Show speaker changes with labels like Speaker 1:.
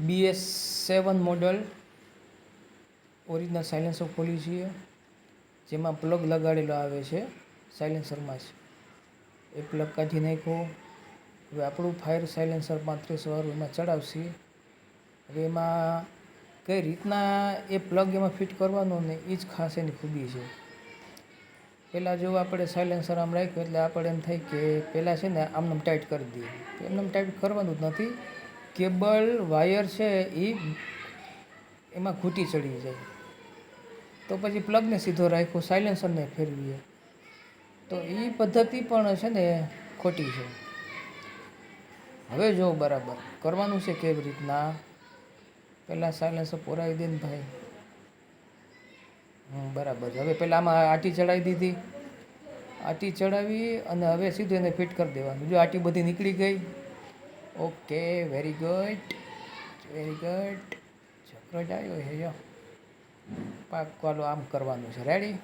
Speaker 1: BS7 model original silencer ખોલી છીએ, જેમાં પ્લગ લગાડેલો આવે છે સાયલેન્સરમાં જ. એ પ્લગ કાઢી નાખ્યો. હવે આપણું ફાયર સાયલેન્સર 35 વાળું એમાં ચડાવશી. હવે એમાં કઈ રીતના એ પ્લગ એમાં ફિટ કરવાનો ને એ જ ખાસ એની ખૂબી છે. પહેલાં જો આપણે સાયલેન્સર આમ રાખ્યું એટલે આપણે એમ થાય કે પહેલાં છે ને આમને ટાઈટ કરી દઈએ. એમને ટાઈટ કરવાનું જ નથી. કેબલ વાયર છે એ એમાં ઘૂંટી ચડી જાય. તો પછી પ્લગને સીધો રાખ્યો, સાયલેન્સરને ફેરવીએ તો એ પદ્ધતિ પણ છે ને ખોટી છે. હવે જો બરાબર કરવાનું છે કેવી રીતના. પહેલાં સાયલેન્સર પુરાવી દે ને ભાઈ. બરાબર છે. હવે પહેલાં આમાં આટી ચડાવી દીધી. આટી ચડાવી અને હવે સીધું એને ફિટ કરી દેવાનું. જો આટી બધી નીકળી ગઈ. Okay, very good, very good. ચક્ર જ આવ્યો છે જો. પાક વાલો આમ કરવાનું છે. રેડી.